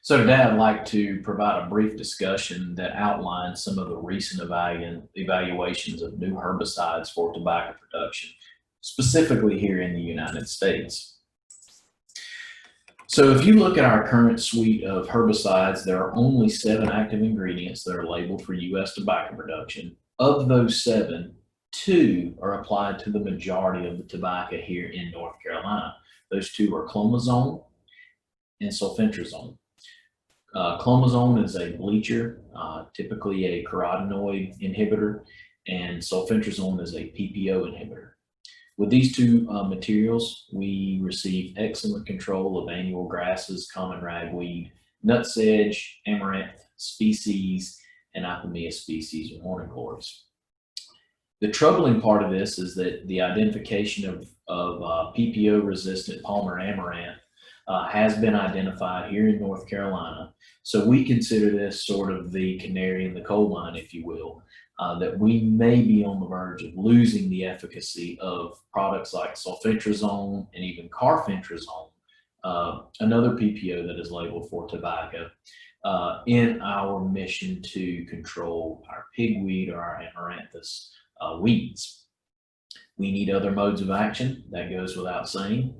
So today I'd like to provide a brief discussion that outlines some of the recent evaluations of new herbicides for tobacco production, specifically here in the United States. So if you look at our current suite of herbicides, there are only 7 active ingredients that are labeled for U.S. tobacco production. Of those 7, 2 are applied to the majority of the tobacco here in North Carolina. Those 2 are clomazone and sulfentrazone. Clomazone is a bleacher, typically a carotenoid inhibitor, and sulfentrazone is a PPO inhibitor. With these 2 materials, we receive excellent control of annual grasses, common ragweed, nutsedge, amaranth species, and ipomoea species or morning glories. The troubling part of this is that the identification of PPO-resistant Palmer amaranth has been identified here in North Carolina. So we consider this sort of the canary in the coal mine, if you will, that we may be on the verge of losing the efficacy of products like sulfentrazone and even carfentrazone, another PPO that is labeled for tobacco, in our mission to control our pigweed or our amaranthus weeds. We need other modes of action, that goes without saying.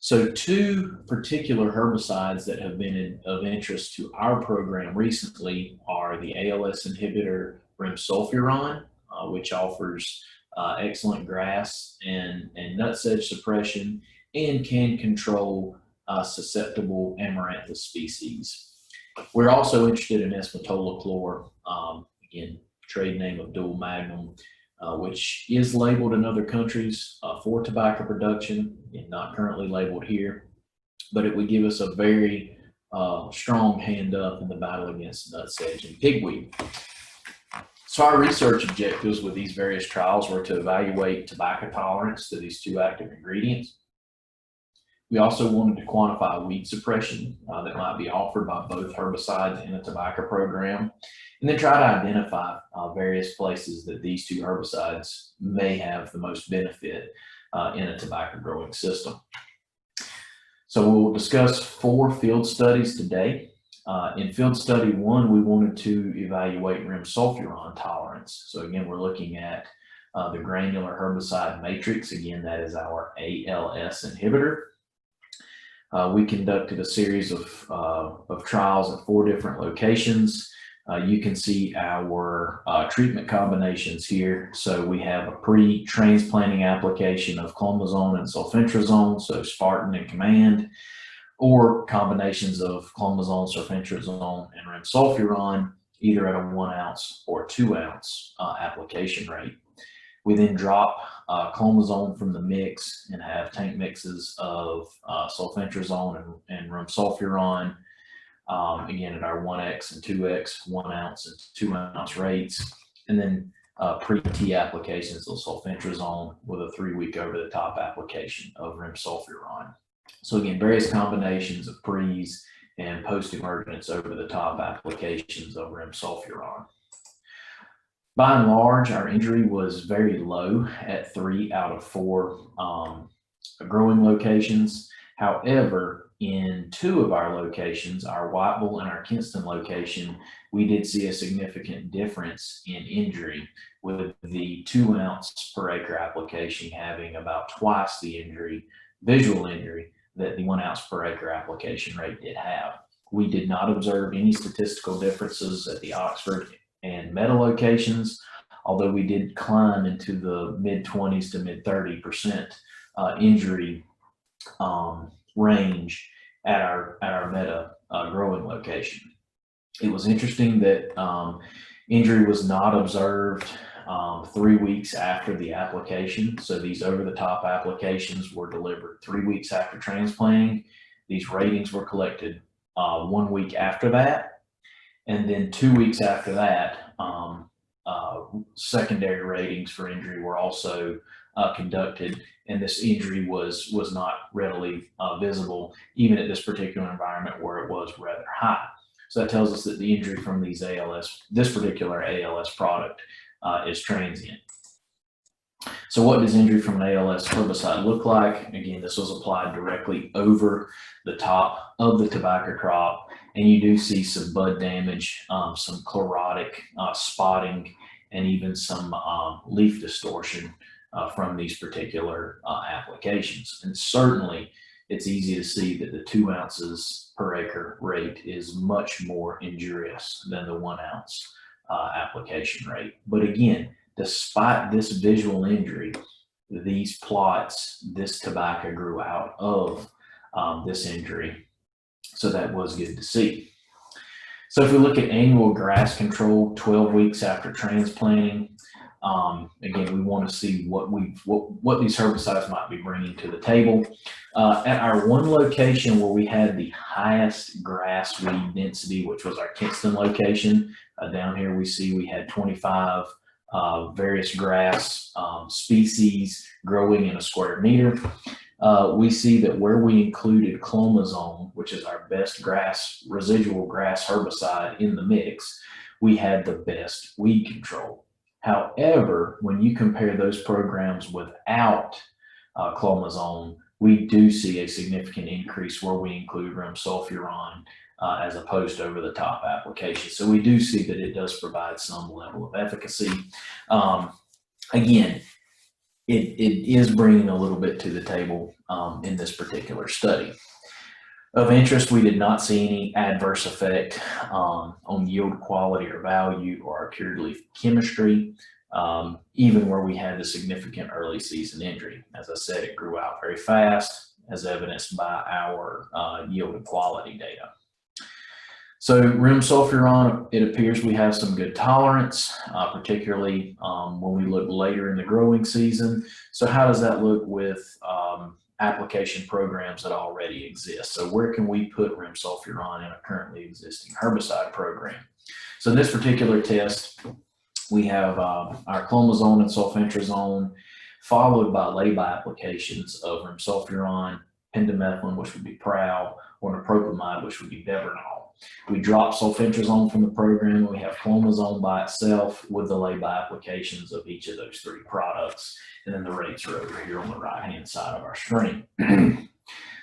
So 2 particular herbicides that have been of interest to our program recently are the ALS inhibitor rimsulfuron, which offers excellent grass and nutsedge suppression and can control susceptible amaranthus species. We're also interested in S-metolachlor, again, trade name of dual magnum, which is labeled in other countries for tobacco production and not currently labeled here, but it would give us a very strong hand up in the battle against nutsedge and pigweed. So our research objectives with these various trials were to evaluate tobacco tolerance to these 2 active ingredients. We also wanted to quantify weed suppression that might be offered by both herbicides in a tobacco program, and then try to identify various places that these 2 herbicides may have the most benefit in a tobacco growing system. So we'll discuss 4 field studies today. In field study 1, we wanted to evaluate rimsulfuron tolerance. So again, we're looking at the granular herbicide matrix. Again, that is our ALS inhibitor. We conducted a series of trials at 4 different locations. You can see our treatment combinations here. So we have a pre-transplanting application of clomazone and sulfentrazone, so Spartan and Command, or combinations of clomazone, sulfentrazone, and rimsulfuron, either at a 1 ounce or 2 ounce application rate. We then drop clomazone from the mix and have tank mixes of sulfentrazone and rimsulfuron, again at our 1x and 2x, 1 ounce and 2 ounce rates, and then pre-T applications of sulfentrazone with a 3-week over-the-top application of rimsulfuron. So again, various combinations of pre's and post-emergence over-the-top applications of rimsulfuron. By and large, our injury was very low at 3 out of 4 growing locations. However, in 2 of our locations, our Whiteville and our Kinston location, we did see a significant difference in injury, with the 2 ounce per acre application having about twice the injury, visual injury, that the 1 ounce per acre application rate did have. We did not observe any statistical differences at the Oxford and Meta locations, although we did climb into the mid-20s to mid-30% injury range at our Meta growing location. It was interesting that injury was not observed 3 weeks after the application. So these over-the-top applications were delivered 3 weeks after transplanting. These ratings were collected 1 week after that. And then 2 weeks after that, secondary ratings for injury were also conducted, and this injury was not readily visible, even at this particular environment where it was rather high. So that tells us that the injury from this particular ALS product is transient. So what does injury from an ALS herbicide look like? Again, this was applied directly over the top of the tobacco crop, and you do see some bud damage, some chlorotic spotting, and even some leaf distortion from these particular applications. And certainly it's easy to see that the 2 ounces per acre rate is much more injurious than the 1 ounce application rate. But again, despite this visual injury, these plots, this tobacco grew out of this injury. So that was good to see. So if we look at annual grass control 12 weeks after transplanting, again, we want to see what these herbicides might be bringing to the table. At our one location where we had the highest grass weed density, which was our Kinston location, down here we see we had 25 various grass species growing in a square meter. We see that where we included clomazone, which is our best residual grass herbicide in the mix, we had the best weed control. However, when you compare those programs without clomazone, we do see a significant increase where we include rimsulfuron as opposed to over-the-top application. So we do see that it does provide some level of efficacy. Again, it is bringing a little bit to the table in this particular study. Of interest, we did not see any adverse effect on yield quality or value or our cured leaf chemistry, even where we had the significant early season injury. As I said, it grew out very fast, as evidenced by our yield and quality data. So rimsulfuron, it appears we have some good tolerance, particularly when we look later in the growing season. So how does that look with application programs that already exist? So where can we put rimsulfuron in a currently existing herbicide program? So in this particular test, we have our clomazone and sulfentrazone, followed by lay-by applications of rimsulfuron, pendimethalin, which would be prowl, or nipropamide, which would be Devernol. We drop sulfentrazone from the program, and we have clomazone by itself with the lay-by applications of each of those 3 products. And then the rates are over here on the right-hand side of our screen.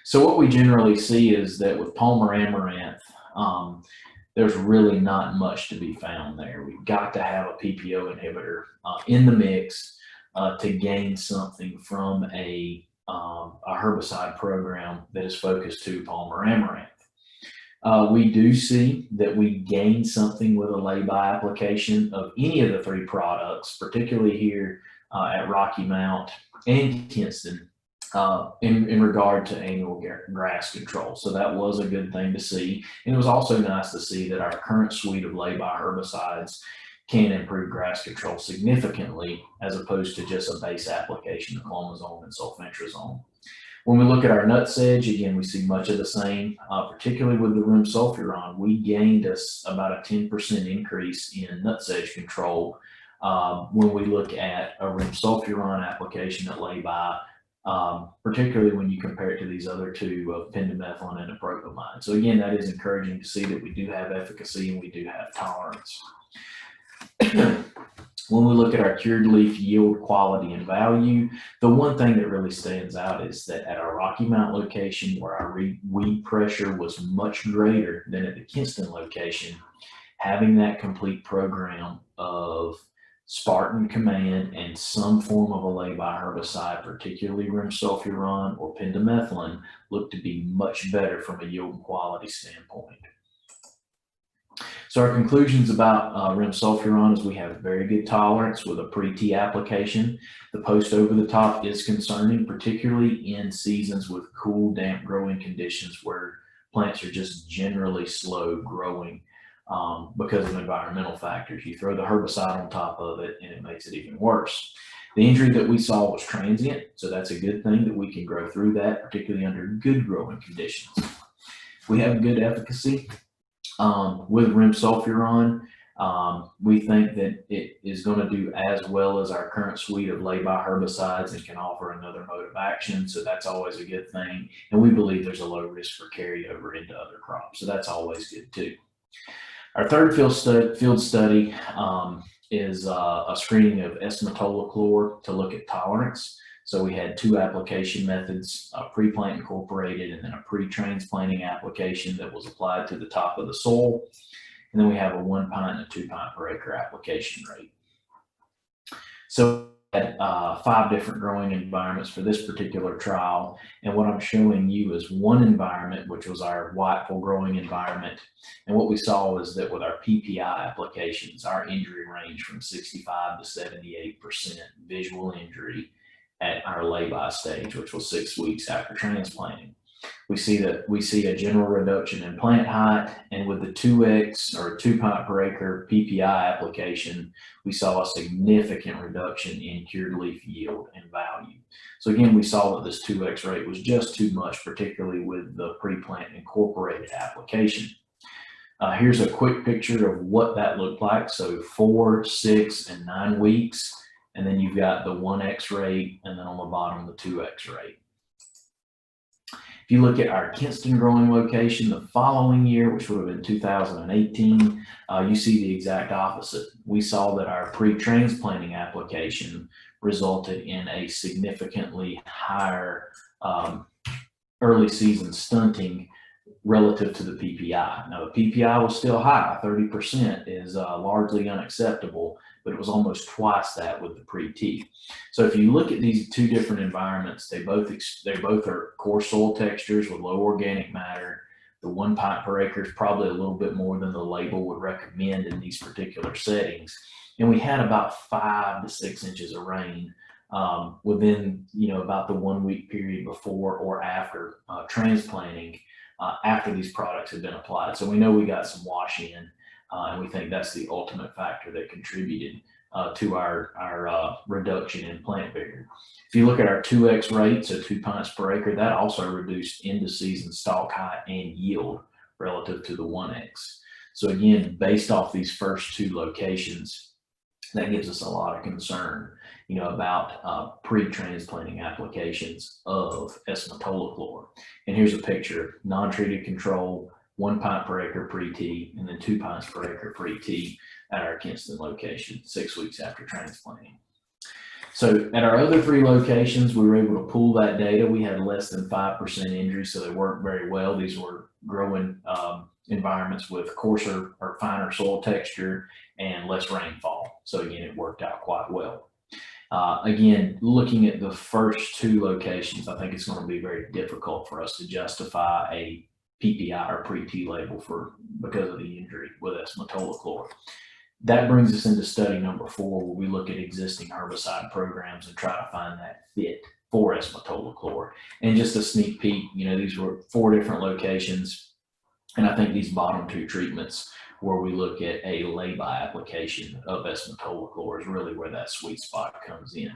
So what we generally see is that with Palmer amaranth, there's really not much to be found there. We've got to have a PPO inhibitor in the mix to gain something from a herbicide program that is focused to Palmer amaranth. We do see that we gain something with a lay-by application of any of the 3 products, particularly here at Rocky Mount and Kinston, in regard to annual grass control. So that was a good thing to see. And it was also nice to see that our current suite of lay-by herbicides can improve grass control significantly as opposed to just a base application of clomazone and sulfentrazone. When we look at our nut sedge, again, we see much of the same, particularly with the rimsulfuron. We gained about a 10% increase in nut sedge control when we look at a rimsulfuron application at lay-by, particularly when you compare it to these other 2 of pendimethalin and nipropamide. So again, that is encouraging to see that we do have efficacy and we do have tolerance. When we look at our cured leaf yield, quality, and value, the one thing that really stands out is that at our Rocky Mount location, where our weed pressure was much greater than at the Kinston location, having that complete program of Spartan Command and some form of a lay-by herbicide, particularly rimsulfuron or pendimethalin, looked to be much better from a yield and quality standpoint. So our conclusions about rimsulfuron is we have very good tolerance with a pre-T application. The post over the top is concerning, particularly in seasons with cool, damp growing conditions where plants are just generally slow growing because of environmental factors. You throw the herbicide on top of it and it makes it even worse. The injury that we saw was transient, so that's a good thing that we can grow through that, particularly under good growing conditions. We have good efficacy. With rimsulfuron, we think that it is going to do as well as our current suite of lay-by herbicides and can offer another mode of action. So that's always a good thing. And we believe there's a low risk for carryover into other crops. So that's always good too. Our third field study is a screening of S-metolachlor to look at tolerance. So we had two application methods, a pre-plant incorporated and then a pre-transplanting application that was applied to the top of the soil. And then we have a 1 pint and a 2 pint per acre application rate. So we had 5 different growing environments for this particular trial. And what I'm showing you is one environment, which was our whiteful growing environment. And what we saw was that with our PPI applications, our injury range from 65 to 78% visual injury at our lay-by stage, which was 6 weeks after transplanting. We see a general reduction in plant height, and with the 2x or 2 pint per acre PPI application, we saw a significant reduction in cured leaf yield and value. So again, we saw that this 2x rate was just too much, particularly with the pre-plant incorporated application. Here's a quick picture of what that looked like. So 4, 6, and 9 weeks, and then you've got the 1x rate, and then on the bottom, the 2x rate. If you look at our Kinston growing location the following year, which would have been 2018, you see the exact opposite. We saw that our pre-transplanting application resulted in a significantly higher early season stunting relative to the PPI. Now the PPI was still high, 30% is largely unacceptable, but it was almost twice that with the pre-T. So if you look at these two different environments, they both are coarse soil textures with low organic matter. The 1 pint per acre is probably a little bit more than the label would recommend in these particular settings. And we had about 5 to 6 inches of rain within, about the 1 week period before or after transplanting, after these products had been applied. So we know we got some wash in, and we think that's the ultimate factor that contributed to our reduction in plant vigor. If you look at our 2x rate, so 2 pints per acre, that also reduced end of season stalk height and yield relative to the 1x. So again, based off these first 2 locations, that gives us a lot of concern, about pre-transplanting applications of S-metolachlor. And here's a picture: non-treated control, 1 pint per acre pre-T, and then 2 pints per acre pre-T at our Kinston location 6 weeks after transplanting. So at our other 3 locations, we were able to pull that data. We had less than 5% injury, so they worked very well. These were growing environments with coarser or finer soil texture and less rainfall. So again, it worked out quite well. Again, looking at the first 2 locations, I think it's going to be very difficult for us to justify a PPI or pre-T label because of the injury with S-metolachlor. That brings us into study number 4, where we look at existing herbicide programs and try to find that fit for S-metolachlor. And just a sneak peek, these were 4 different locations, and I think these bottom 2 treatments where we look at a lay-by application of S-metolachlor is really where that sweet spot comes in.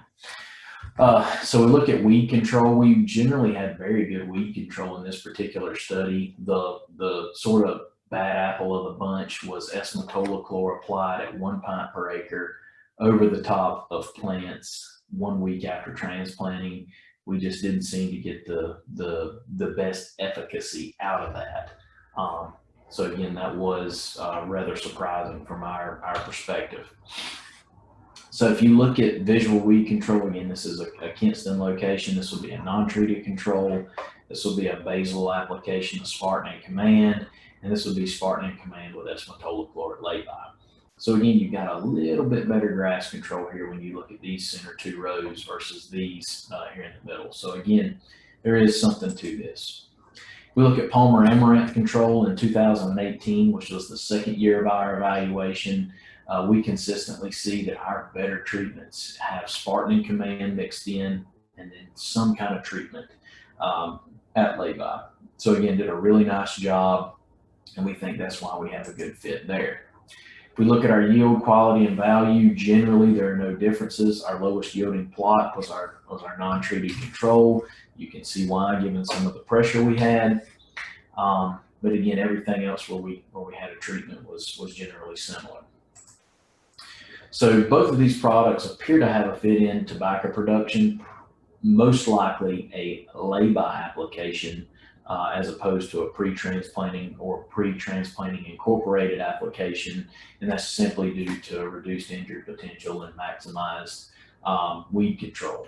So we look at weed control. We generally had very good weed control in this particular study. The sort of bad apple of the bunch was S-metolachlor applied at 1 pint per acre over the top of plants 1 week after transplanting. We just didn't seem to get the best efficacy out of that. So again, that was rather surprising from our perspective. So if you look at visual weed control, again, this is a Kinston location. This will be a non-treated control. This will be a basal application of Spartan and Command, and this will be Spartan and Command with S-metolachlor at lay-by. So again, you've got a little bit better grass control here when you look at these center 2 rows versus these here in the middle. So again, there is something to this. We look at Palmer amaranth control in 2018, which was the 2nd year of our evaluation. We consistently see that our better treatments have Spartan and Command mixed in, and then some kind of treatment at lay-by. So again, did a really nice job, and we think that's why we have a good fit there. If we look at our yield, quality, and value, generally there are no differences. Our lowest yielding plot was our non-treated control. You can see why, given some of the pressure we had. But again, everything else where we had a treatment was generally similar. So both of these products appear to have a fit in tobacco production, most likely a lay-by application as opposed to a pre-transplanting or pre-transplanting incorporated application, and that's simply due to reduced injury potential and maximized weed control.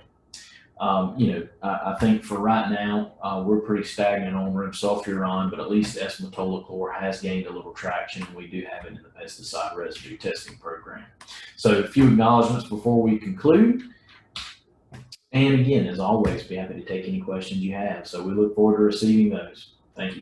I think for right now, we're pretty stagnant on rimsulfuron, but at least S-metolachlor has gained a little traction, and we do have it in the pesticide residue testing program. So a few acknowledgments before we conclude. And again, as always, be happy to take any questions you have. So we look forward to receiving those. Thank you.